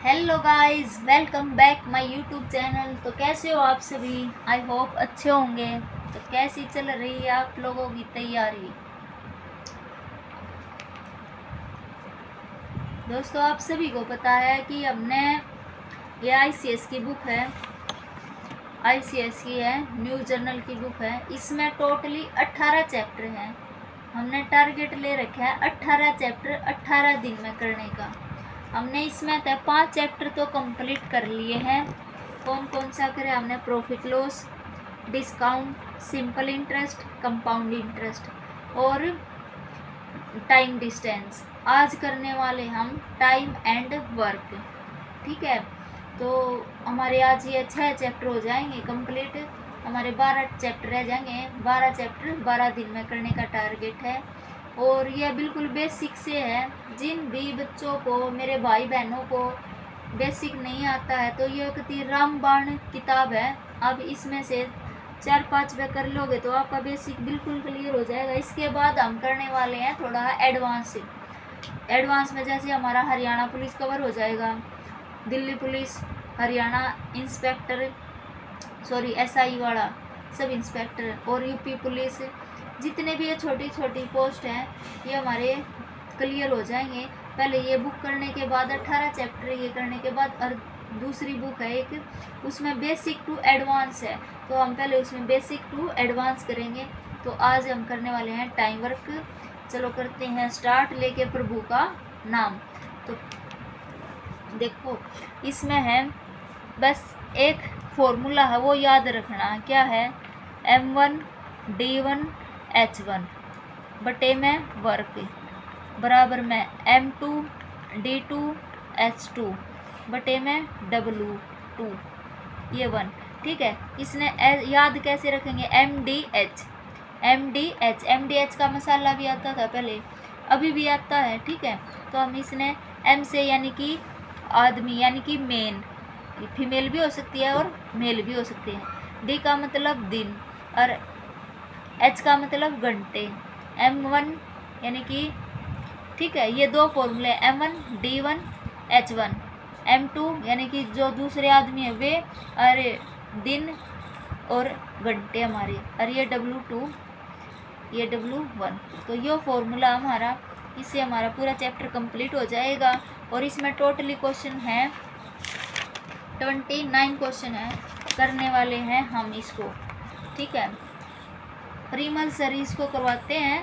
Hello guys, welcome back my YouTube channel. तो कैसे हो आप सभी? आई होप अच्छे होंगे। तो कैसी चल रही है आप लोगों की तैयारी? दोस्तों, आप सभी को पता है कि हमने ये आईसीएस की बुक है, आईसीएस की है, न्यू जर्नल की बुक है। इसमें टोटली 18 चैप्टर हैं। हमने टारगेट ले रखा है 18 चैप्टर 18 दिन में करने का। हमने इसमें 5 चैप्टर तो कंप्लीट कर लिए हैं। कौन कौन सा करे हमने? Profit loss, discount, simple interest, compound interest और टाइम डिस्टेंस। आज करने वाले हम टाइम एंड वर्क। ठीक है, तो हमारे आज ये 6 चैप्टर हो जाएंगे कंप्लीट। हमारे 12 चैप्टर रह जाएंगे। 12 चैप्टर 12 दिन में करने का टारगेट है। और यह बिल्कुल बेसिक से है। जिन भी बच्चों को, मेरे भाई बहनों को बेसिक नहीं आता है, तो यह एक रामबाण किताब है। अब इसमें से 4-5 पे कर लोगे तो आपका बेसिक बिल्कुल क्लियर हो जाएगा। इसके बाद हम करने वाले हैं थोड़ा एडवांस में, जैसे हमारा हरियाणा पुलिस कवर हो जाएगा, Delhi police, Haryana inspector, SI वाला सब इंस्पेक्टर, और यूपी पुलिस, जितने भी ये छोटी छोटी पोस्ट हैं ये हमारे क्लियर हो जाएंगे। पहले ये बुक करने के बाद 18 चैप्टर ये करने के बाद, और दूसरी बुक है एक, उसमें बेसिक टू एडवांस है। तो हम पहले उसमें बेसिक टू एडवांस करेंगे। तो आज हम करने वाले हैं टाइम वर्क। चलो करते हैं स्टार्ट, लेके प्रभु का नाम। तो देखो, इसमें है बस एक फॉर्मूला है, वो याद रखना। क्या है? M1 D1 H1 बटे में वर्क बराबर में M2 D2 H2 बटे में W2, ये 1। ठीक है, इसने याद कैसे रखेंगे? MDH का मसाला भी आता था पहले, अभी भी आता है। ठीक है, तो हम इसने M से यानी कि आदमी, यानी कि मेन, फीमेल भी हो सकती है और मेल भी हो सकते हैं। D का मतलब दिन और H का मतलब घंटे। M1 यानी कि, ठीक है, ये दो फॉर्मूले M1 D1 H1। M2 यानी कि जो दूसरे आदमी है वे, अरे दिन और घंटे हमारे, और ये W2, ये W1। तो ये फॉर्मूला हमारा, इससे हमारा पूरा चैप्टर कंप्लीट हो जाएगा। और इसमें टोटली क्वेश्चन है 29 क्वेश्चन है, करने वाले हैं हम इसको। ठीक है, प्रीमल सीरीज को करवाते हैं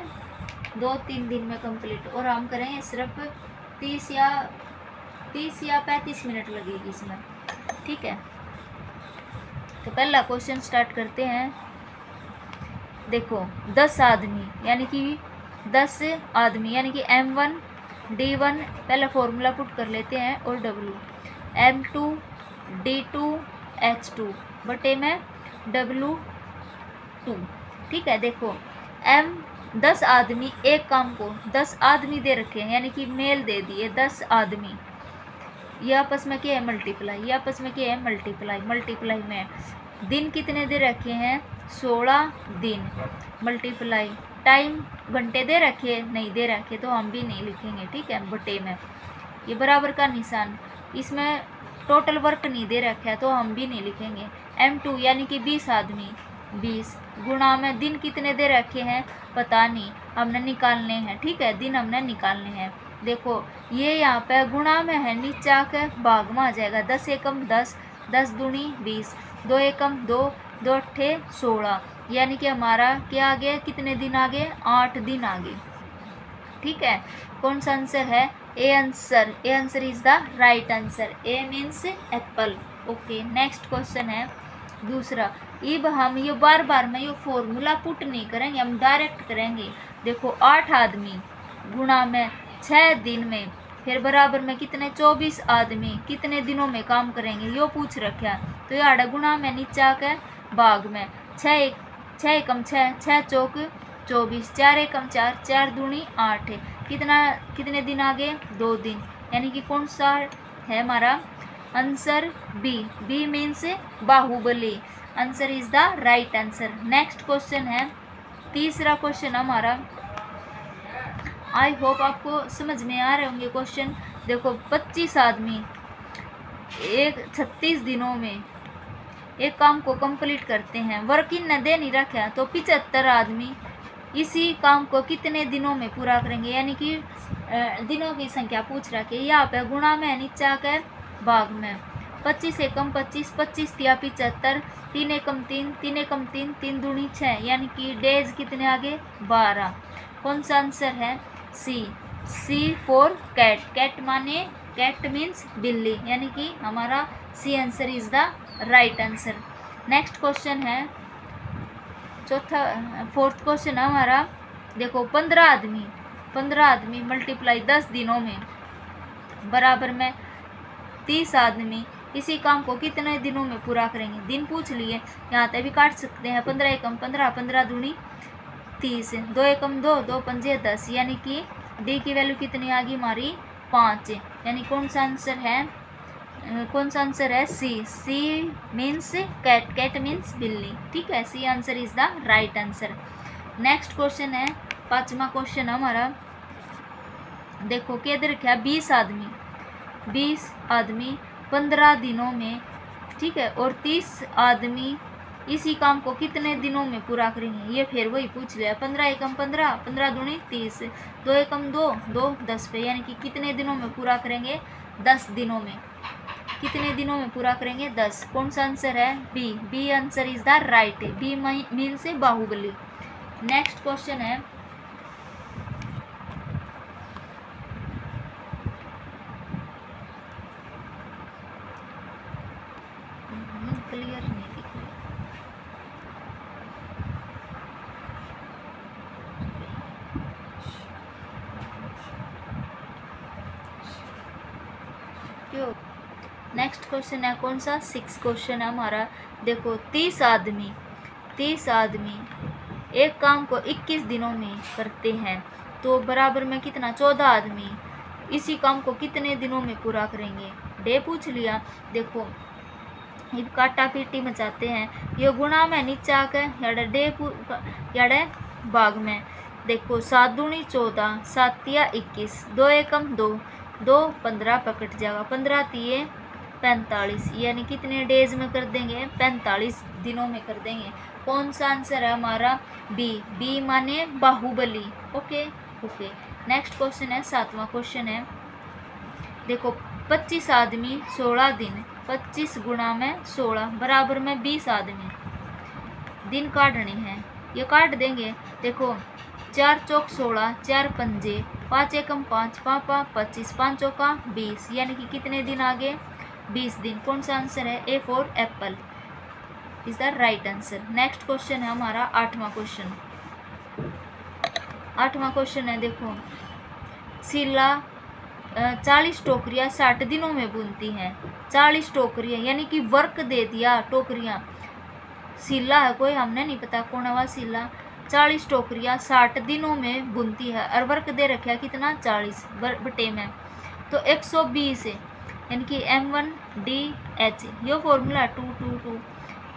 2-3 दिन में कंप्लीट, और हम करेंगे सिर्फ 30 या 35 मिनट लगेगी इसमें। ठीक है, तो पहला क्वेश्चन स्टार्ट करते हैं। देखो, 10 आदमी यानी कि 10 आदमी यानी कि M1 D1, पहला फॉर्मूला पुट कर लेते हैं, और M2 D2 H2 बटे में W2। ठीक है, देखो 10 आदमी, एक काम को 10 आदमी दे रखे हैं, यानी कि मेल दे दिए 10 आदमी। ये आपस में क्या है? मल्टीप्लाई। ये आपस में क्या है? मल्टीप्लाई में दिन कितने दे रखे हैं? 16 दिन। मल्टीप्लाई टाइम, घंटे दे रखे? नहीं दे रखे, तो हम भी नहीं लिखेंगे। ठीक है, बटे में ये बराबर का निशान। इसमें टोटल वर्क नहीं दे रखा है, तो हम भी नहीं लिखेंगे। M2 यानी कि 20 आदमी, 20 गुणा में दिन कितने दे रखे हैं? पता नहीं, हमने निकालने हैं। ठीक है, दिन हमने निकालने हैं। देखो, ये यहाँ पे गुणा में है, नीचे आकर भाग में आ जाएगा। 10 एकम 10, 10 दूनी 20, 2 एकम 2, 2 अट्ठे 16, यानी कि हमारा क्या आ गया? कितने दिन आगे? 8 दिन आगे। ठीक है, कौन सा आंसर है? A answer is the right answer. A means Apple. Okay, next question है दूसरा। अब हम ये बार में ये फॉर्मूला पुट नहीं करेंगे, हम डायरेक्ट करेंगे। देखो, 8 आदमी गुणा में 6 दिन में, फिर बराबर में कितने? 24 आदमी कितने दिनों में काम करेंगे, यो पूछ रखा। तो ये आड़ा गुणा में, नीचे आकर भाग में 6 एकम 6, 6 चौक 24, 4 एकम 4, 4 दूनी 8, कितने दिन आगे? 2 दिन। यानी कि कौन सा है हमारा answer? B means Baahubali. Answer is the right answer. Next question है तीसरा क्वेश्चन हमारा। आई होप आपको समझ में आ रहे होंगे क्वेश्चन। देखो, 25 आदमी 36 दिनों में एक काम को कंप्लीट करते हैं। वर्क इन न दे नहीं रखा तो 75 आदमी इसी काम को कितने दिनों में पूरा करेंगे, यानी कि दिनों की संख्या पूछ रहा है। यहाँ पे गुणा में नीचा के भाग में 25 एकम 25, 25 तिया 75, 3 एकम 3, 3 एकम 3, 3 दूनी 6, यानी कि डेज कितने आगे 12। कौन सा आंसर है? C for cat. कैट माने कैट मीन्स बिल्ली, यानी कि हमारा C answer is the right answer. Next question है फोर्थ क्वेश्चन हमारा। देखो 15 आदमी मल्टीप्लाई 10 दिनों में बराबर में 30 आदमी इसी काम को कितने दिनों में पूरा करेंगे। दिन पूछ लिए, यहाँ तक भी काट सकते हैं। 15 एकम 15, 15 दूनी 30, 2 एकम 2, 2 पंजे 10, यानी कि डी की वैल्यू कितनी आ गई हमारी 5, यानी कौन सा आंसर है? C means cat, cat means बिल्ली। ठीक है, C answer is the right answer. Next question है 5वां क्वेश्चन हमारा। देखो क्या दे रखा है? 20 आदमी 15 दिनों में, ठीक है, और 30 आदमी इसी काम को कितने दिनों में पूरा करेंगे। ये फिर वही पूछ लिया। 15 एकम 15, 15 दूनी 30, 2 एकम 2, 2 10 पे, यानी कि कितने दिनों में पूरा करेंगे? 10 दिनों में। कितने दिनों में पूरा करेंगे? 10। कौन सा आंसर है? B answer is the right. B mean से बाहुबली। नेक्स्ट क्वेश्चन है क्लियर नहीं दिख रहा। क्यों? नेक्स्ट क्वेश्चन है कौन सा? 6 क्वेश्चन है हमारा। देखो 30 आदमी एक काम को 21 दिनों में करते हैं, तो बराबर में कितना? 14 आदमी इसी काम को कितने दिनों में पूरा करेंगे। डे पूछ लिया। देखो ये काटा पीटी मचाते हैं। ये गुणा में नीचे आकर याडे भाग में। देखो 7 दूनी 14, 7 तिया 21, 2 एकम 2, 2 15 पकड़ जाएगा, 15 तिये 45, यानी कितने डेज में कर देंगे? 45 दिनों में कर देंगे। कौन सा आंसर है हमारा? बी माने बाहुबली। ओके। नेक्स्ट क्वेश्चन है 7वां क्वेश्चन है। देखो 25 आदमी 16 दिन, 25 गुणा में 16 बराबर में 20 आदमी दिन काटने हैं। ये काट देंगे। देखो 4 चौक 16, 4 पंजे 5 एकम 5, 5 25, 5 चौका 20, यानी कि कितने दिन आगे? 20 दिन। कौन सा आंसर है? ए for Apple is the right answer. Next question है हमारा 8वां क्वेश्चन। 8वां क्वेश्चन है। देखो शीला 40 टोकरियाँ 60 दिनों में बुनती हैं। 40 टोकरियाँ यानी कि वर्क दे दिया। टोकरियाँ शीला है कोई, हमने नहीं पता कौन है वह शीला। 40 टोकरियाँ 60 दिनों में बुनती है और वर्क दे रखा है कितना? 40 बटे में, तो 120 है, यानी कि M1DH। ये फॉर्मूला 222।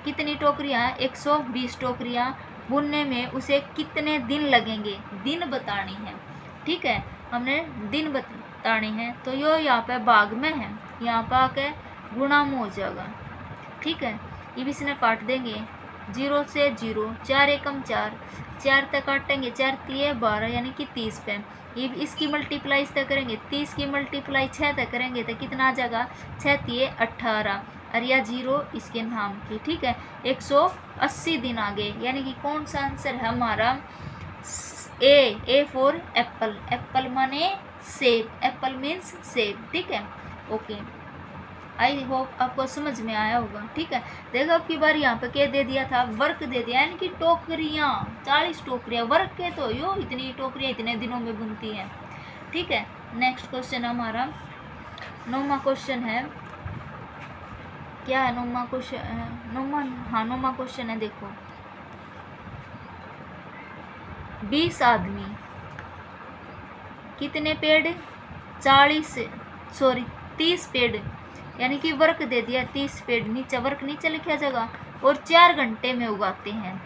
कितनी टोकरियाँ? 120 टोकरियाँ बुनने में उसे कितने दिन लगेंगे? दिन बतानी है। ठीक है, हमने दिन बतानी है। तो यो यहाँ पे भाग में है, यहाँ पे आके गुणा में हो जाएगा। ठीक है, ये भी इसने काट देंगे 0 से 0, 4 एकम 4, 4 तक काटेंगे, 4 तिये 12, यानी कि 30 पे। ये इसकी मल्टीप्लाई इस तक करेंगे, 30 की मल्टीप्लाई 6 तक करेंगे तो कितना आ जाएगा? 6 तिये 18, और या 0 इसके नाम की। ठीक है, 180 दिन आगे, यानी कि कौन सा आंसर है हमारा? ए फॉर एप्पल। एप्पल माने सेब, एप्पल मीन्स सेब। ठीक है, ओके। आई होप आपको समझ में आया होगा। ठीक है, देखो अब की बार यहाँ पे क्या दे दिया था? वर्क दे दिया, यानी कि टोकरियाँ 40 टोकरियाँ वर्क के, तो यो इतनी टोकरियाँ इतने दिनों में बुनती हैं। ठीक है, नेक्स्ट क्वेश्चन हमारा 9वां क्वेश्चन है। क्या है 9वां क्वेश्चन? 9वां क्वेश्चन है। देखो 20 आदमी कितने पेड़? 30 पेड़, यानी कि वर्क दे दिया 30 पेड़, नीचे वर्क नीचे लिखा जाएगा, और 4 घंटे में उगाते हैं।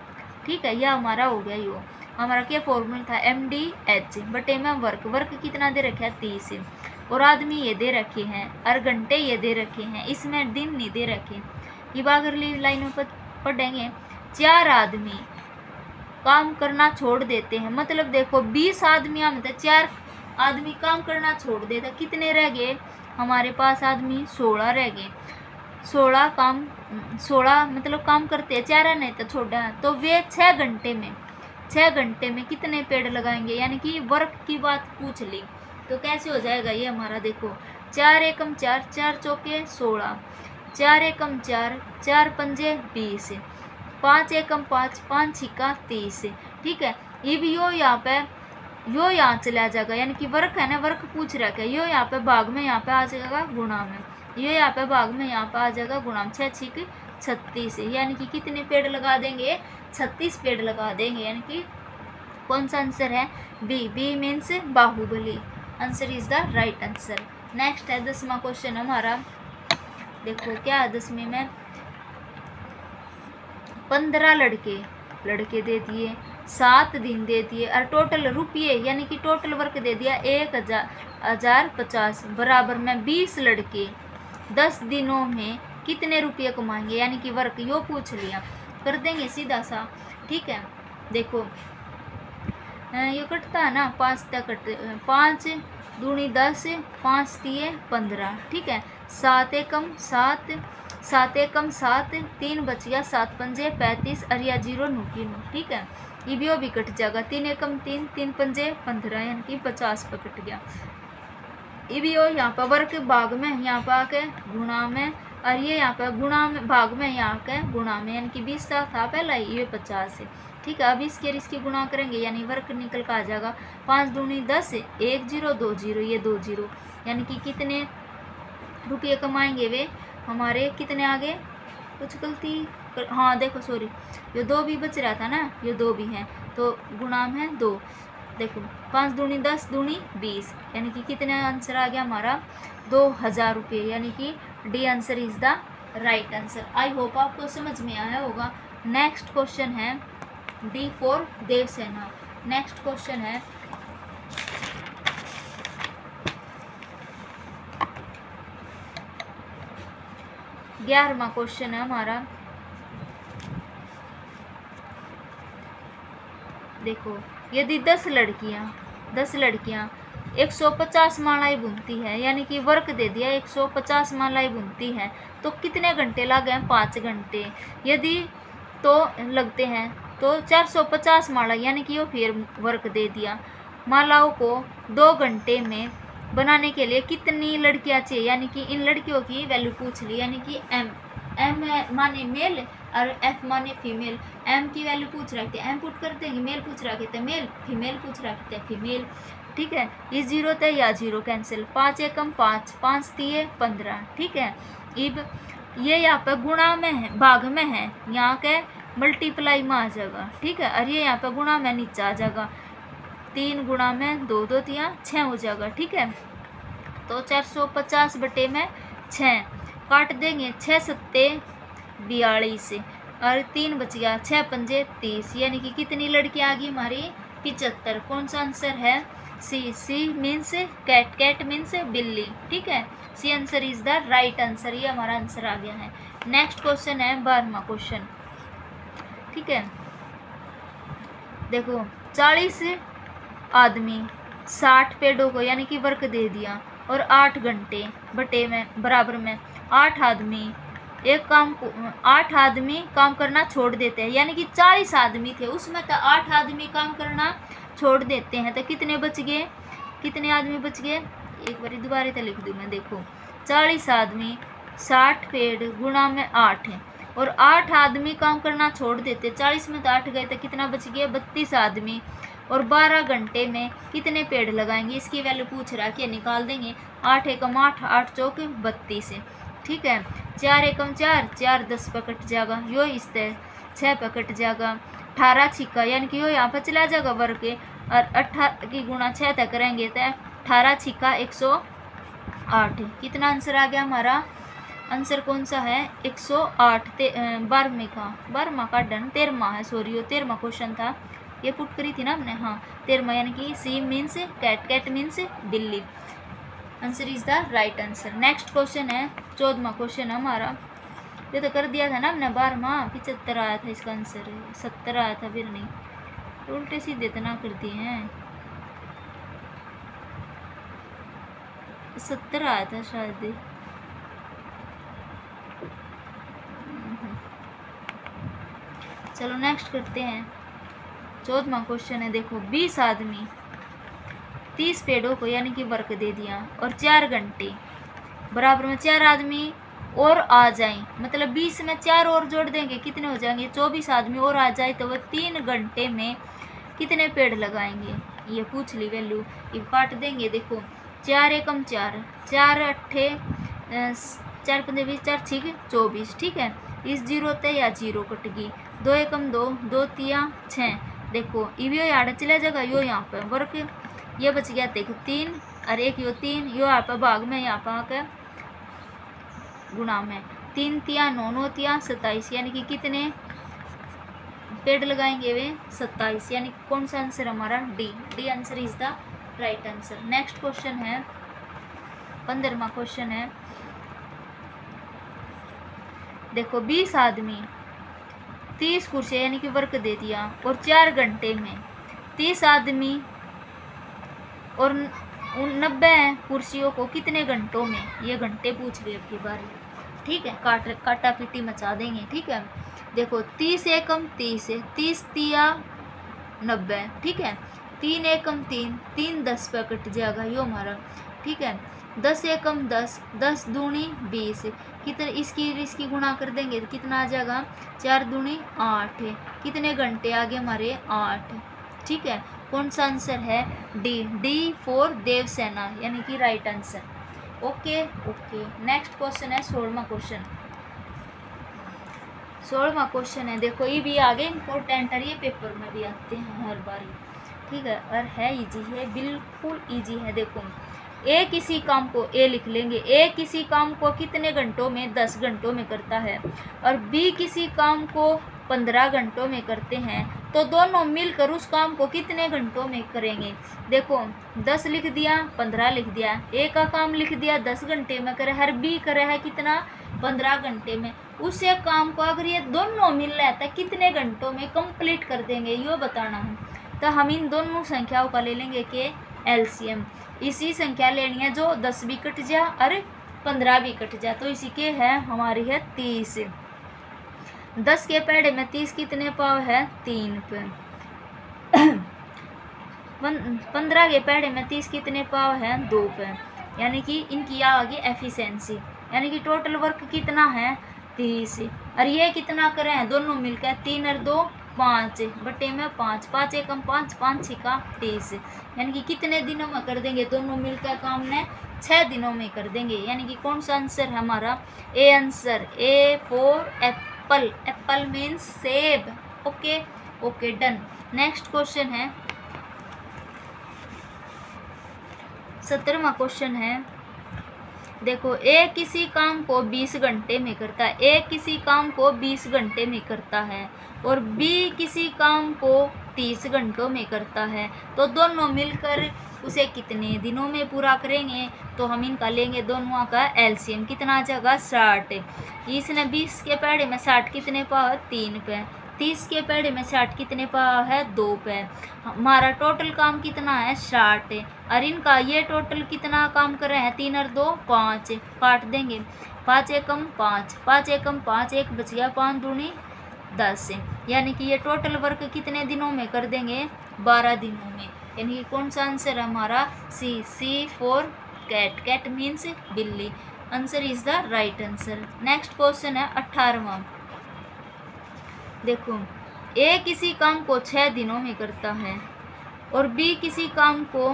ठीक है, यह हमारा हो गया। यो हमारा क्या फॉर्मूला था? MDH बटे में वर्क। वर्क कितना दे रखा है? 30। और आदमी ये दे रखे हैं और घंटे ये दे रखे हैं, इसमें दिन नहीं दे रखे। ये अगली लाइनों पर पढ़ेंगे। 4 आदमी काम करना छोड़ देते हैं, मतलब देखो 20 आदमी मतलब 4 आदमी काम करना छोड़ देते, कितने रह गए हमारे पास आदमी? 16 रह गए। 16 मतलब काम करते हैं, 4 नहीं तो छोड़ा है, तो वे 6 घंटे में कितने पेड़ लगाएंगे, यानी कि वर्क की बात पूछ ली। तो कैसे हो जाएगा ये हमारा? देखो 4 एकम 4, 4 चौके 16, 4 एकम 4, 4 पंजे 20, 5 एकम 5, 5 छिक्का 30। ठीक है, ये भी यो यहाँ चला जाएगा, यानी कि वर्क है ना, वर्क पूछ रखा है, यो यहाँ पे भाग में यहाँ पे आ जाएगा गुणा में, ये यहाँ पे भाग में यहाँ पे आ जाएगा गुणा में। 6 छिक 36, यानी कि कितने पेड़ लगा देंगे? 36 पेड़ लगा देंगे, यानी कि कौन सा आंसर है? B means Baahubali. Answer is the right answer. Next है 10वां क्वेश्चन हमारा। देखो क्या है 10वीं में? 15 लड़के दे दिए, 7 दिन दे दिए और टोटल रुपये यानी कि टोटल वर्क दे दिया 1050 बराबर में 20 लड़के 10 दिनों में कितने रुपये कमाएंगे, यानी कि वर्क यो पूछ लिया। कर देंगे सीधा सा। ठीक है, देखो ये कटता है ना, 5 तक कट, 5 दूनी 10, 5 तिये 15। ठीक है, 7 एकम 7, 7 एकम 7, 3 बच गया, 7 पंजे 35 अरिया 0 नुकी नु। ठीक है, ये भी कट जाएगा, 3 एकम 3, 3 पंजे 15, यानी कि 50 पर कट गया। ये भी हो यहाँ पर वर्क भाग में यहाँ पर आके गुणा में, और ये यहाँ पर गुणा में भाग में यहाँ के गुणा में, यानी कि 20 था पहला, ये 50 है। ठीक है, अब इसकी गुणा करेंगे यानी वर्क निकल कर आ जाएगा 5 दूनी 10, 1 0 2 0, ये 2 0, यानी कि कितने रुपये कमाएंगे वे हमारे? कितने आगे कुछ गलती हाँ देखो सॉरी, ये 2 भी बच रहा था ना, ये 2 भी हैं तो गुणा में 2। देखो 5 दूनी 10 दूनी 20, यानी कि कितने आंसर आ गया हमारा? 2000 रुपये, यानी कि D answer is the right answer. I hope आपको समझ में आया होगा। नेक्स्ट क्वेश्चन है D for Devsena. Next question है 11वां क्वेश्चन है हमारा। देखो यदि 10 लड़कियां 150 मालाएं बुनती है, यानी कि वर्क दे दिया 150 मालाएं बुनती हैं, तो कितने घंटे लगे हैं? 5 घंटे। यदि तो लगते हैं तो 450 माला, यानी कि वो फिर वर्क दे दिया। मालाओं को 2 घंटे में बनाने के लिए कितनी लड़कियां चाहिए, यानी कि इन लड़कियों की वैल्यू पूछ ली, यानी कि एम माने मेल और एफ माने फीमेल। एम की वैल्यू पूछ रखते हैं, एम पुट करते हैं, मेल पूछ रखते हैं मेल, फीमेल पूछ रखते हैं फीमेल। ठीक है, ये 0 थे या 0 कैंसिल, 5 एकम 5, 5 तिये 15। ठीक है, अब ये यहाँ पे गुणा में है, भाग में है, यहाँ के मल्टीप्लाई में आ जाएगा। ठीक है, और ये यहाँ पे गुणा में नीचे आ जाएगा, 3 गुणा में 2 2 तिया 6 हो जाएगा। ठीक है, तो 450 बटे में 6 काट देंगे, 6 सत्ते 42 और 3 बच गया, 6 पंजे 30, यानी कि कितनी लड़कियां आ गई हमारी? 75। कौन सा आंसर है? C means cat, cat means बिल्ली। ठीक है, C answer is the right answer, ये हमारा आंसर आ गया है। नेक्स्ट क्वेश्चन है 12वां क्वेश्चन। ठीक है, देखो 40 आदमी 60 पेड़ों को यानी कि वर्क दे दिया और 8 घंटे बटे में बराबर में 8 आदमी काम करना छोड़ देते हैं, यानी कि 40 आदमी थे उसमें तो 8 आदमी काम करना छोड़ देते हैं, तो कितने बच गए? कितने आदमी बच गए? एक बार दोबारा तो लिख दूँ मैं। देखो 40 आदमी 60 पेड़ गुणा में 8 है और 8 आदमी काम करना छोड़ देते, 40 में तो 8 गए तो कितना बच गया? 32 आदमी और 12 घंटे में कितने पेड़ लगाएंगे? इसकी वैल्यू पूछ रहा है कि निकाल देंगे। 8 एकम 8, 8 चौक 32 है। ठीक है, 4 एकम 4, 4 10 पर कट जाएगा, यो इस तरह 6 पर कट जाएगा। 18 छिक्का यानी कि यो यहाँ पर चला जाएगा वर्ग के, और 18 की गुणा 6 तक करेंगे तो 18 छिक्का 108। कितना आंसर आ गया हमारा? आंसर कौन सा है? 108। 12वां का डन 13वां है, सॉरी वो 13वां क्वेश्चन था, ये पुट करी थी ना हमने। हाँ 13वां, यानी कि C means cat, cat means बिल्ली। Answer is the right answer. Next question है 14वां क्वेश्चन है हमारा। ये तो कर दिया था ना हमने 12वां, 75 आया था इसका आंसर, 70 आया था, फिर नहीं उल्टे सीधे इतना कर दिए हैं, 70 आया था शायद। चलो नेक्स्ट करते हैं। 14वां क्वेश्चन है, देखो 20 आदमी 30 पेड़ों को यानी कि वर्क दे दिया और 4 घंटे बराबर में 4 आदमी और आ जाएं, मतलब 20 में 4 और जोड़ देंगे कितने हो जाएंगे, 24 आदमी और आ जाए तो वो 3 घंटे में कितने पेड़ लगाएंगे, ये पूछ ली वैल्यू। ये काट देंगे, देखो 4 एकम 4, 4 अट्ठे 4 पंजे 20, 4 6 24, ठीक है। इस जीरो ते या जीरो कटेगी, 2 एकम 2, 2 तिया 6, देखो यो यहाँ चला जाएगा, यो यहाँ पे वर्क ये बच गया, देखो 3 और एक यो 3, यो यहाँ पे भाग में, यहाँ पे आके गुणा में, 3 तिया 9, 9 तिया 27, यानी कि कितने पेड़ लगाएंगे वे 27, यानी कौन सा आंसर हमारा D, D answer is the right answer. Next question है 15वां क्वेश्चन है, देखो 20 आदमी 30 कुर्सियाँ यानी कि वर्क दे दिया और 4 घंटे में 30 आदमी और 90 कुर्सियों को कितने घंटों में, ये घंटे पूछ रही है अब की बारी, ठीक है। काटा पीटी मचा देंगे, ठीक है। देखो 30 एकम 30 है, 30 तिया 90, ठीक है। 3 एकम 3, 3 10 पे कट जाएगा यो हमारा, ठीक है। 10 एकम 10, 10 दूनी 20, कितने इसकी गुणा कर देंगे तो कितना आ जाएगा, 4 दूनी 8, कितने घंटे आगे हमारे 8, ठीक है। कौन सा आंसर है डी, डी फॉर देवसेना, यानी कि right answer. Okay okay. Next question है 16वां क्वेश्चन। 16वां क्वेश्चन है, देखो ये भी आगे इंपॉर्टेंट है, ये पेपर में भी आते हैं हर बारी, ठीक है। और है इजी है, बिल्कुल इजी है। देखो ए किसी काम को, ए लिख लेंगे, ए किसी काम को कितने घंटों में, 10 घंटों में करता है, और बी किसी काम को 15 घंटों में करते हैं, तो दोनों मिलकर उस काम को कितने घंटों में करेंगे। देखो 10 लिख दिया, 15 लिख दिया, ए का काम लिख दिया 10 घंटे में करे, हर बी करे है कितना 15 घंटे में। उस एक काम को अगर ये दोनों मिल रहा है तो कितने घंटों में कंप्लीट कर देंगे, ये बताना है। तो हम इन दोनों संख्याओं का ले लेंगे कि एलसीएम, इसी संख्या लेनी है जो 10 भी कट जा और 15 भी कट जा, तो इसी के है हमारी है 30। 10 के पेड़े में 30 कितने पाव है, 3 पे। 15 के पेड़े में 30 कितने पाव है, 2 पे, यानी कि इनकी आ गई एफिशिएंसी, यानी कि टोटल वर्क कितना है 30, और ये कितना करें हैं दोनों मिलकर, 3 और 2 5 बटे में 5, 5 एकम 5, 5 छिका 30, यानी कि कितने दिनों में कर देंगे दोनों मिलकर काम ने, 6 दिनों में कर देंगे, यानी कि कौन सा आंसर है हमारा, A answer, A for apple, apple means सेब। Okay okay done. Next question है 17वां क्वेश्चन है, देखो ए किसी काम को 20 घंटे में करता है, ए किसी काम को 20 घंटे में करता है और बी किसी काम को 30 घंटों में करता है, तो दोनों मिलकर उसे कितने दिनों में पूरा करेंगे। तो हम इनका लेंगे दोनों का एलसीएम, कितना आ जाएगा 60। इसने 20 के पेड़े में 60 कितने पाव, 3 पे। 30 के पेड़े में 60 कितने पाव है, 2 पे। हमारा टोटल काम कितना है 60, और इनका ये टोटल कितना काम कर रहे हैं, 3 और 2 5, काट देंगे, 5 एकम 5, 5 एकम 5, एक बच गया, 5 दूनी 10, यानी कि ये टोटल वर्क कितने दिनों में कर देंगे, 12 दिनों में, यानी कि कौन सा आंसर है हमारा सी, सी फॉर कैट, कैट मीन्स बिल्ली, answer is the right answer. Next question है 18वां, देखो ए किसी काम को 6 दिनों में करता है और बी किसी काम को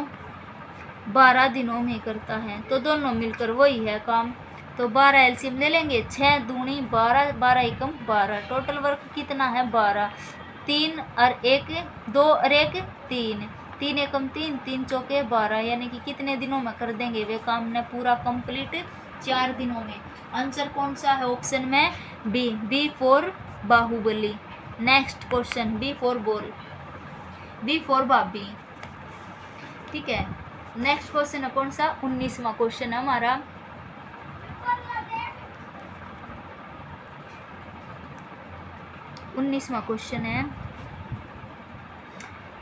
12 दिनों में करता है, तो दोनों मिलकर वही है काम, तो 12 एलसीएम ले लेंगे, 6 दूनी 12, 12 एकम 12, टोटल वर्क कितना है 12, 3 और 1 2 और 1 3, 3 एकम 3, 3 चौके 12, यानी कि कितने दिनों में कर देंगे वे काम ने पूरा कंप्लीट, 4 दिनों में। आंसर कौन सा है ऑप्शन में B, B for Baahubali. Next question B for ball, B for bhabhi, ठीक है। नेक्स्ट क्वेश्चन है कौन सा, 19वां क्वेश्चन है हमारा। उन्नीसवां क्वेश्चन है,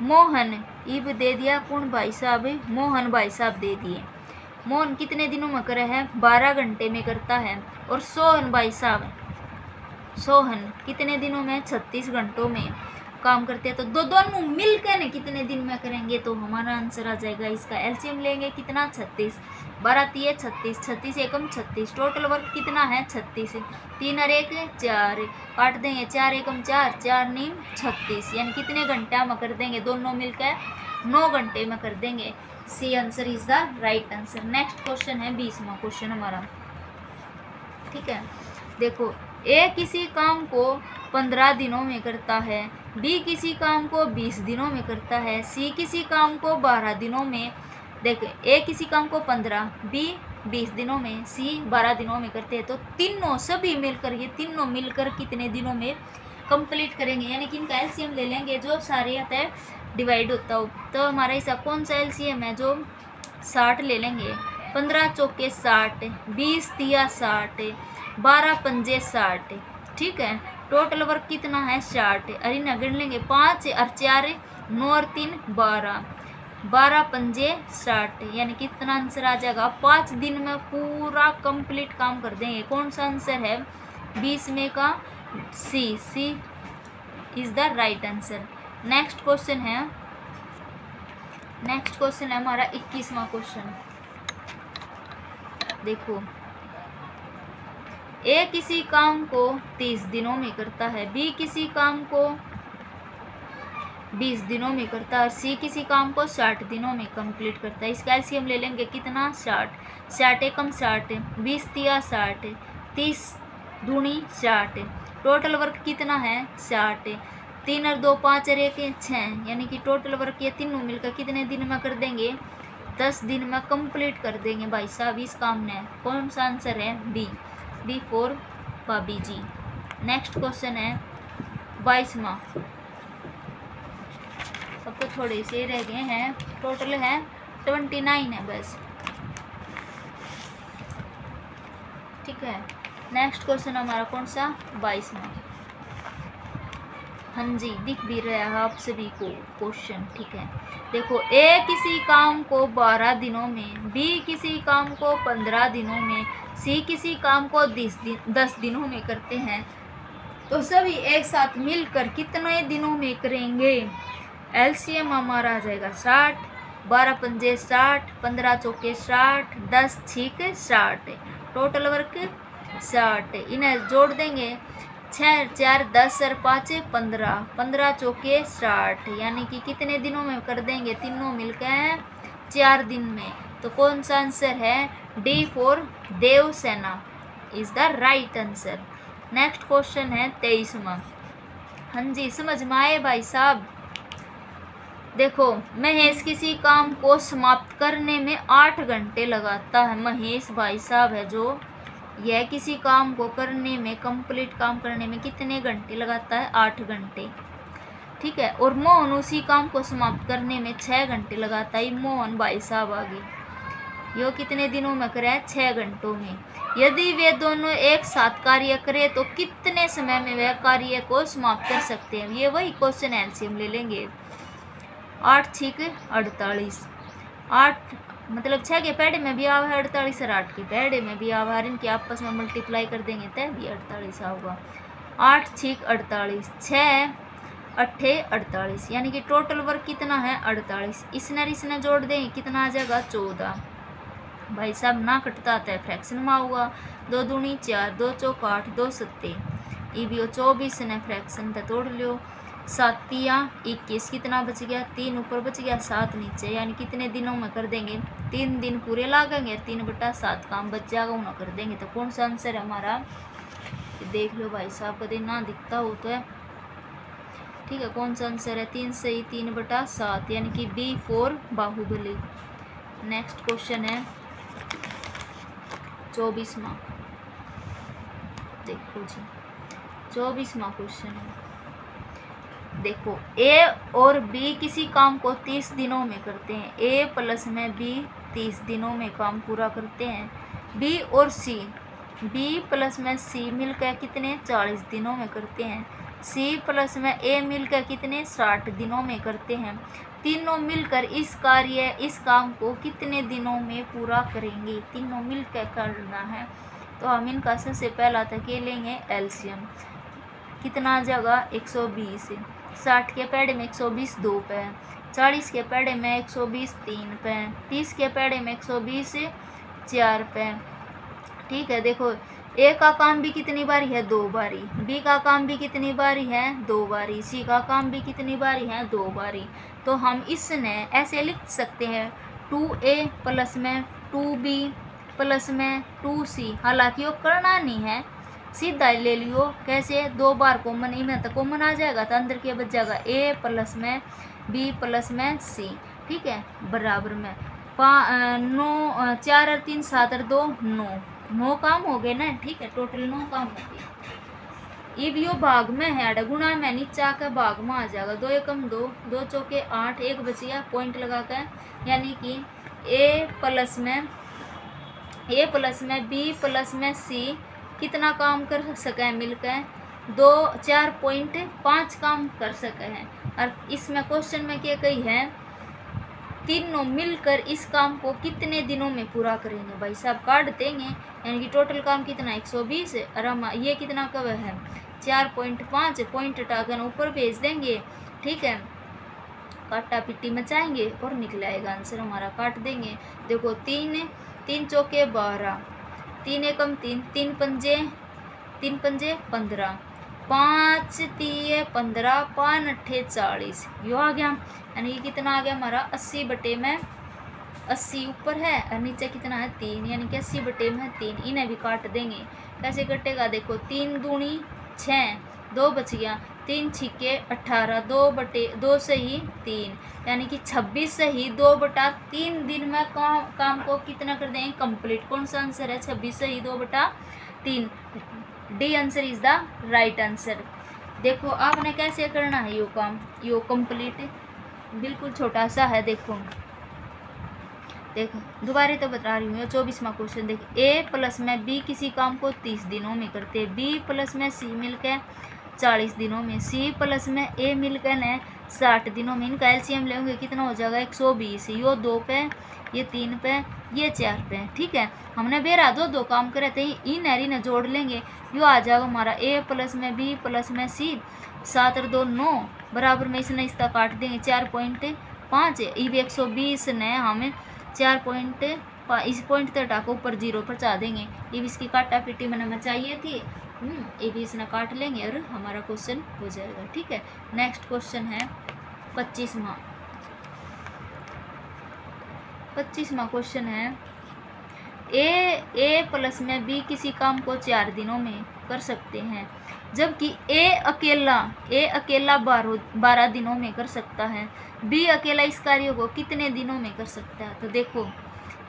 मोहन इब दे दिया कौन भाई साहब, मोहन भाई साहब दे दिए। मोहन कितने दिनों में करे है, 12 घंटे में करता है। और सोहन भाई साहब, सोहन कितने दिनों में, 36 घंटों में काम करते हैं। तो दोनों मिलकर ने कितने दिन में करेंगे, तो हमारा आंसर आ जाएगा, इसका एलसीएम लेंगे कितना, 36, 12 तिये 36, 36 एकम 36, टोटल वर्क कितना है 36, 3 और 1 4, काट देंगे 4 एकम 4, 4 नीम 36, यानी कितने घंटे में कर देंगे, दोनों मिलकर 9 घंटे में कर देंगे। C answer is the right answer. Next question है 20वां क्वेश्चन हमारा, ठीक है। देखो, ए किसी काम को 15 दिनों में करता है, बी किसी काम को 20 दिनों में करता है, सी किसी काम को 12 दिनों में, देखो ए किसी काम को 15, बी 20 दिनों में, सी 12 दिनों में करते हैं। तो तीनों सभी मिलकर, ये तीनों मिलकर कितने दिनों में कंप्लीट करेंगे, यानी कि इनका एलसीएम ले लेंगे, जो सारे आता है डिवाइड होता हो। तो हमारा हिसाब कौन सा एलसीएम है, जो 60 ले लेंगे, 15 चौके 60, 20 तिया 60, 12 पंजे 60, ठीक है। टोटल वर्क कितना है 60, अरे ना गिन लेंगे, 5 और 4 9 और 3 12, 12 पंजे 60, यानी कितना आंसर आ जाएगा, 5 दिन में पूरा कंप्लीट काम कर देंगे। कौन सा आंसर है 20 में का, C is the right answer. Next question है हमारा 21वां क्वेश्चन। देखो, ए किसी काम को 30 दिनों में करता है, बी किसी काम को 20 दिनों में करता है और सी किसी काम को 60 दिनों में कंप्लीट करता है। इसका एलसीएम ले लेंगे कितना, 60, 60 एकम 60, 20 तिया 60, 30 दूनी 60, टोटल वर्क कितना है 60, 3 और 2 5 और 1 6, यानी कि टोटल वर्क ये तीनों मिलकर कितने दिन में कर देंगे, 10 दिन में कंप्लीट कर देंगे भाई साहब इस काम ने। कौन सा आंसर है, बी फॉर भाभी जी। नेक्स्ट क्वेश्चन है 22वां, अब तो थोड़े से रह गए हैं, टोटल है 29 है बस, ठीक है। नेक्स्ट क्वेश्चन हमारा कौन सा, 22वां। हाँ जी, दिख भी रहा है आप सभी को क्वेश्चन, ठीक है। देखो, ए किसी काम को 12 दिनों में, बी किसी काम को 15 दिनों में, सी किसी काम को 10 दिनों में करते हैं। तो सभी एक साथ मिलकर कितने दिनों में करेंगे, एलसीएम हमारा आ जाएगा 60, 12 पंजे 60, 15 चौके 60, 10 छीक 60, टोटल वर्क 60, इन्हें जोड़ देंगे, 6 4 10 और 5 15, 15 चौके 60, यानी कि कितने दिनों में कर देंगे, तीनों मिलकर 4 दिन में। तो कौन सा आंसर है, D for Devsena is the right answer. Next question है 23वां। हाँ जी, समझ में आए भाई साहब। देखो, महेश किसी काम को समाप्त करने में 8 घंटे लगाता है, महेश भाई साहब है जो, यह किसी काम को करने में, कंप्लीट काम करने में कितने घंटे लगाता है, 8 घंटे, ठीक है। और मोहन उसी काम को समाप्त करने में 6 घंटे लगाता है, मोहन भाई साहब आगे, यो कितने दिनों में करे, 6 घंटों में। यदि वे दोनों एक साथ कार्य करें तो कितने समय में वह कार्य को समाप्त कर सकते हैं, ये वही क्वेश्चन एलसीएम ले लेंगे। 8 छीक 48, 8 मतलब 6 के पहले में भी आवा है 48 और 8 के पहले में भी आवा है, इनके आपस में मल्टीप्लाई कर देंगे तब भी 48 आऊगा। 8 छीक 48, 6 8 48, यानी कि टोटल वर्क कितना है 48, इसने जोड़ देंगे कितना आ जाएगा 14। भाई साहब ना कटता आता है, फ्रैक्शन में आऊगा, 2 दूनी 4, 2 चौक 8, 2 सत्ते, ये भी 24 ने फ्रैक्शन था तोड़ लियो, 7 या 21, कितना बच गया, 3 ऊपर बच गया 7 नीचे, यानी कितने दिनों में कर देंगे, 3 दिन पूरे लागेंगे, 3/7 काम बच जाएगा उन्हें कर देंगे। तो कौन सा आंसर है हमारा, देख लो भाई साहब, कभी ना दिखता हो तो है, ठीक है। कौन सा आंसर है, 3 सही 3/7, यानी कि B for Baahubali. Next question है 24वां। देखो जी, 24वां क्वेश्चन है, देखो ए और बी किसी काम को 30 दिनों में करते हैं। ए प्लस में बी 30 दिनों में काम पूरा करते हैं। बी और सी, बी प्लस में सी मिलकर कितने 40 दिनों में करते हैं। सी प्लस में ए मिलकर कितने 60 दिनों में करते हैं। तीनों मिलकर इस काम को कितने दिनों में पूरा करेंगे। तीनों मिलकर करना है तो हम इनका सबसे पहला तक ये लेंगे एलसीएम। कितना जगह 120, 60 के पेड़े में 120 2 पे, 40 के पेड़े में 120 3 पे, 30 के पेड़े में 120 4 पे। ठीक है, देखो ए का काम भी कितनी बारी है 2 बारी, बी का काम भी कितनी बारी है 2 बारी, सी का काम भी कितनी बारी है 2 बारी। तो हम इसने ऐसे लिख सकते हैं 2a प्लस में 2b प्लस में 2c। हालांकि वो करना नहीं है, सीधा ले लियो। कैसे, 2 बार कॉमन, इनमें तो कॉमन आ जाएगा तो अंदर के बच जाएगा a प्लस में b प्लस में c। ठीक है, बराबर में 9 4 और 3 7 और 2 9 काम हो गए ना। ठीक है, टोटल 9 काम हो गए। अब यो भाग में है, गुणा में नीचे आकर भाग में आ जाएगा। 2 एकम 2, 2 चौके 8, एक बच गया पॉइंट लगा कर, यानी कि a प्लस में b प्लस में c कितना काम कर सके मिलकर 4.5 काम कर सके हैं। और इसमें क्वेश्चन में क्या कही है, तीनों मिलकर इस काम को कितने दिनों में पूरा करेंगे। भाई साहब काट देंगे, यानी कि टोटल काम कितना 120 है और हम ये कितना कब है 4.5 पॉइंट हटाकर ऊपर भेज देंगे। ठीक है, काटा पिट्टी मचाएंगे और निकल आएगा आंसर हमारा। काट देंगे, देखो 3 चौके 12, 3 एकम 3, 3 पंजे 15, 5 3 15, 5 अट्ठे 40, यो आ गया। यानी कि कितना आ गया हमारा 80 बटे में 80 ऊपर है और नीचे कितना है 3, यानी कि 80 बटे में 3। इन्हें भी काट देंगे। कैसे कटेगा, देखो 3 दूनी 6, 2 बच गया, 3 छिके 18, 2 सही 3, यानी कि 26 सही 2/3 दिन में काम को कितना कर देंगे कंप्लीट। कौन सा आंसर है 26 सही 2/3। D answer is the right answer. देखो आपने कैसे करना है यो काम, यो कंप्लीट बिल्कुल छोटा सा है। देखो दोबारा तो बता रही हूँ, 24वां क्वेश्चन देख। ए प्लस में बी किसी काम को 30 दिनों में करते हैं। बी प्लस में सी मिलकर 40 दिनों में, सी प्लस में ए मिलकर ने 60 दिनों में। इनका एलसीएम लेंगे कितना हो जाएगा 120। यो 2 पे, ये 3 पे, ये 4 पे। ठीक है, हमने बेरा 2 काम करे थे, इन एरी ने जोड़ लेंगे, यो आ जाएगा हमारा ए प्लस में बी प्लस में सी 7 और 2 9 बराबर में। इसने इसका काट देंगे 4.5। इब 120 ने हमें 4.5 इस पॉइंट तक हटा ऊपर 0 पर चा देंगे। इब इसकी काटा पिट्टी मैंने चाहिए थी, ये भी इसने काट लेंगे और हमारा क्वेश्चन हो जाएगा। ठीक है, नेक्स्ट क्वेश्चन है 25वां क्वेश्चन है ए प्लस में बी किसी काम को 4 दिनों में कर सकते हैं, जबकि ए अकेला 12 दिनों में कर सकता है। बी अकेला इस कार्य को कितने दिनों में कर सकता है। तो देखो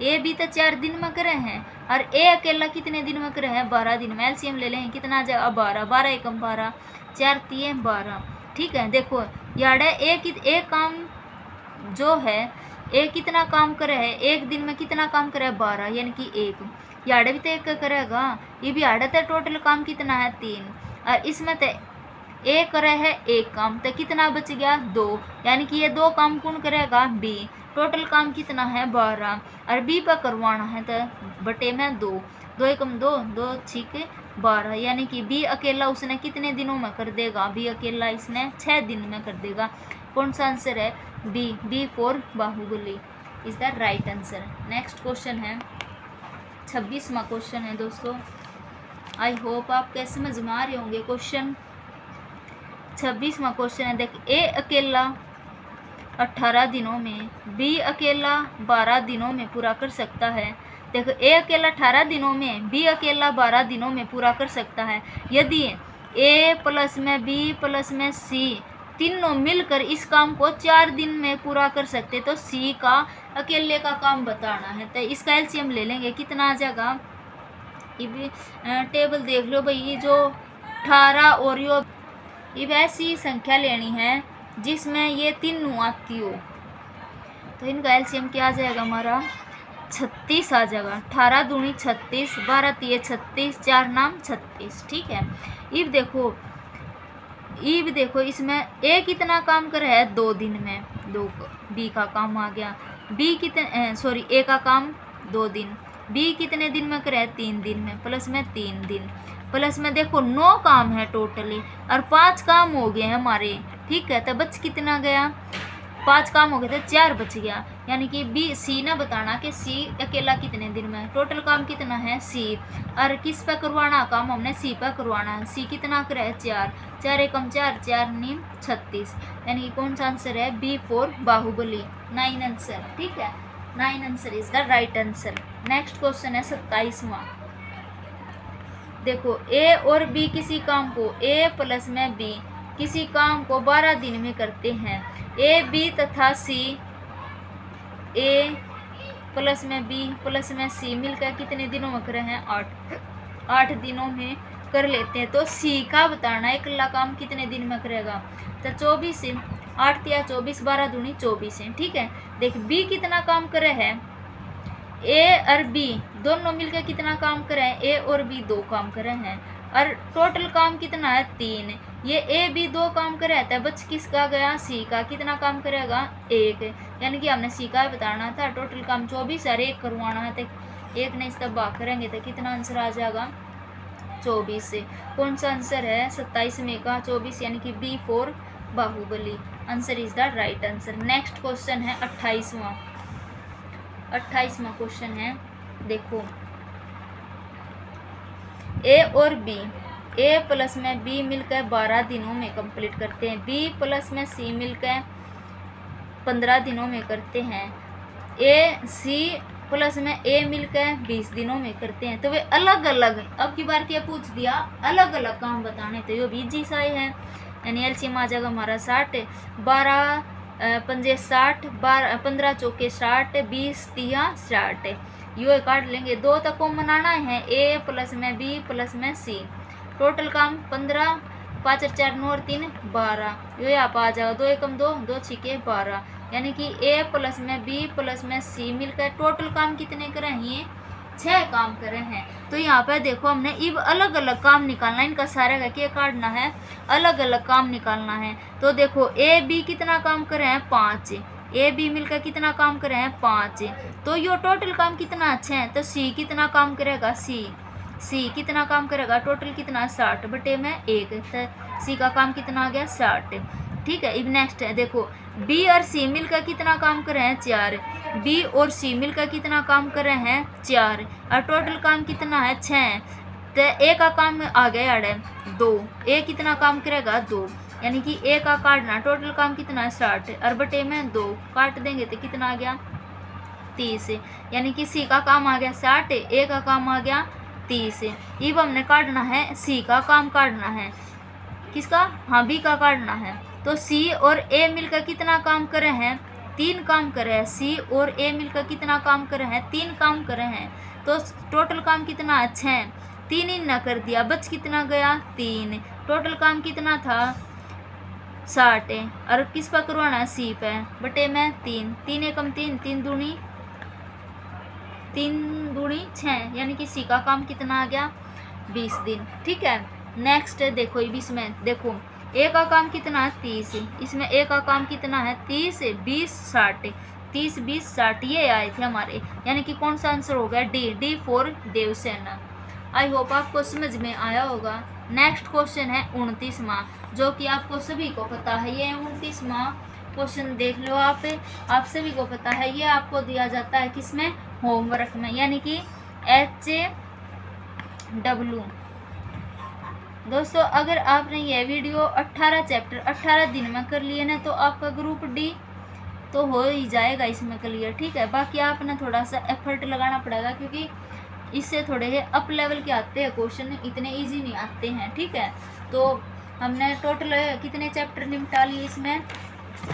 ए बी तो 4 दिन में करे हैं और ए अकेला कितने दिन में करे हैं 12 दिन में। एलसीएम ले लें, कितना जाएगा 12 एकम 12, 4 3 12। ठीक है, देखो यार एक काम जो है ए कितना काम करे है, एक दिन में कितना काम करे है 12, यानी कि 1। याडे भी तो 1 करेगा, ये भी याडे तो टोटल काम कितना है 3, और इसमें तो ए करे है 1 काम, तो कितना बच गया 2, यानी कि ये 2 काम कौन करेगा बी। टोटल काम कितना है 12 और बी पर करवाना है तो बटे में 2, 2 एकम 2, 2 छिके 12, यानी कि बी अकेला उसने कितने दिनों में कर देगा, बी अकेला इसने 6 दिन में कर देगा। कौन सा आंसर है B for Baahubali is the right answer. Next question है 26वां क्वेश्चन है दोस्तों। आई होप आप कैसे समझ में आ रहे होंगे क्वेश्चन। 26वां क्वेश्चन है, देख ए अकेला 18 दिनों में, बी अकेला 12 दिनों में पूरा कर सकता है। देखो ए अकेला 18 दिनों में, बी अकेला 12 दिनों में पूरा कर सकता है। यदि ए प्लस में बी प्लस में सी तीनों मिलकर इस काम को 4 दिन में पूरा कर सकते, तो सी का अकेले का काम बताना है। तो इसका एलसीएम ले लेंगे, कितना आ जाएगा, ये भी टेबल देख लो भाई, ये जो 18 और अब ऐसी संख्या लेनी है जिसमें ये तीनों आती हो, तो इनका एलसीएम क्या आ जाएगा हमारा 36 आ जाएगा। 18 दूनी 36, 12 तिये 36, 4 नाम 36। ठीक है, अब देखो इसमें ए कितना काम कर है 2 दिन में, 2 बी का काम आ गया। बी कितने सॉरी ए का काम 2 दिन, बी कितने दिन में करे 3 दिन में, प्लस में 3 दिन, प्लस में देखो 9 काम है टोटली और 5 काम हो गए हैं हमारे। ठीक है, तो बच कितना गया, 5 काम हो गए थे 4 बच गया। यानी कि बी सी ना बताना कि सी अकेला कितने दिन में, टोटल काम कितना है सी, और किस पे करवाना काम हमने सी पे करवाना है। सी कितना करे 4, 4 एकम 4, 4 नीम 36। यानी कि कौन सा आंसर है बी फॉर बाहुबली, 9 आंसर। ठीक है, 9 answer is the right answer. Next question है 27वां। देखो ए और बी किसी काम को, ए प्लस में बी किसी काम को 12 दिन में करते हैं। ए बी तथा सी, ए प्लस में बी प्लस में सी मिलकर कितने दिनों में करे हैं 8 दिनों में कर लेते हैं। तो सी का बताना है इकल्ला काम कितने दिन में करेगा, तो 24 से 8 या 24, 12 दूनी 24 है। ठीक है, देख बी कितना काम करे है, ए और बी दोनों मिलकर कितना काम करे हैं, ए और बी 2 काम करे हैं और टोटल काम कितना है 3। ये ए बी 2 काम करे है, बच किसका गया सी का, कितना काम करेगा 1। यानी कि हमने सी का बताना था, टोटल काम 24 और 1 करवाना है, तो 1 ने इस तब भाग करेंगे तो कितना आंसर आ जाएगा 24 से। कौन सा आंसर है 27 में का 24, यानी कि B for Baahubali, answer is the right answer. Next question है 28वां। 28वां क्वेश्चन है, देखो ए और बी, ए प्लस में बी मिलकर 12 दिनों में कंप्लीट करते हैं, बी प्लस में सी मिलकर 15 दिनों में करते हैं, ए सी प्लस में ए मिलकर 20 दिनों में करते हैं। तो वे अलग अलग, अब की बार क्या पूछ दिया, अलग अलग काम बताने, तो ये भी जी सा है। यानी एलसीएम आ जाएगा हमारा 60, 12 पंजे 60, 15 चौके 60, 20 तिया 60। यो काट लेंगे, 2 तक को मनाना है, ए प्लस में बी प्लस में सी, टोटल काम 15, 5 और 4 9 और 3 12। यो यहाँ पर आ जाएगा 2 एकम 2, 2 छिके 12। यानी कि ए प्लस में बी प्लस में सी मिलकर टोटल काम कितने करे हैं 6 काम करे हैं। तो यहाँ पे देखो हमने इब अलग अलग काम निकालना है, इनका सारे का क्या काटना है, अलग अलग काम निकालना है। तो देखो ए बी कितना काम करे हैं 5, ए बी मिलकर कितना काम करे हैं 5। तो यो टोटल काम कितना 6, तो सी कितना काम करेगा सी कितना काम करेगा, टोटल कितना 60 बटे में 1, तो सी का काम कितना आ गया 60। ठीक है, अब नेक्स्ट है देखो बी और सी मिलकर कितना काम कर रहे हैं 4, बी और सी मिलकर कितना काम कर रहे हैं 4 और टोटल काम कितना है 6। तो ए का काम आ गया यार 2, ए कितना काम करेगा 2, यानी कि ए का काटना, टोटल काम कितना है 60 और बटे में 2 काट देंगे तो कितना आ गया 30। यानी कि सी का काम आ गया 60, ए का काम आ गया 30। अब हमने काटना है सी का काम काटना है, किसका, हाँ बी का काटना है। तो सी और ए मिलकर कितना काम करे हैं 3 काम करे हैं, सी और ए मिलकर कितना काम करे हैं 3 काम करे हैं। तो टोटल काम कितना है 6, 3 ही ना कर दिया, बच कितना गया 3, टोटल काम कितना था 60 और किस पर करवाना है सी पे, बटे में 3, 3 एकम 3, 3 दूनी 6, यानी कि सी का काम कितना आ गया 20 दिन। ठीक है, नेक्स्ट देखो इसमें देखो ए का काम कितना है 30, इसमें ए का काम कितना है 30, 20 60, 30 20 60 ये आए थे हमारे, यानी कि कौन सा आंसर हो गया D for Devsena. I hope आपको समझ में आया होगा। नेक्स्ट क्वेश्चन है 29वां, जो कि आपको सभी को पता है। ये 29वां क्वेश्चन देख लो आप सभी को पता है, ये आपको दिया जाता है किसमें, होमवर्क में, यानी कि HW। दोस्तों अगर आपने ये वीडियो 18 चैप्टर 18 दिन में कर लिए ना, तो आपका ग्रुप डी तो हो ही जाएगा इसमें क्लियर। ठीक है, बाकी आपने थोड़ा सा एफर्ट लगाना पड़ेगा, क्योंकि इससे थोड़े अप लेवल के आते हैं क्वेश्चन, इतने इजी नहीं आते हैं। ठीक है, तो हमने टोटल कितने चैप्टर निपटा लिए इसमें,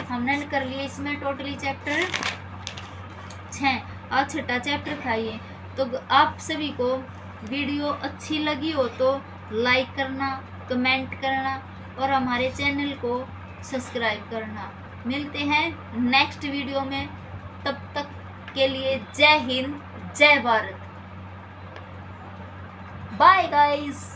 हमने कर लिए इसमें टोटली चैप्टर 6, आज 6ठा चैप्टर था ये। तो आप सभी को वीडियो अच्छी लगी हो तो लाइक करना, कमेंट करना और हमारे चैनल को सब्सक्राइब करना। मिलते हैं नेक्स्ट वीडियो में, तब तक के लिए जय हिंद, जय भारत, बाय गाइस।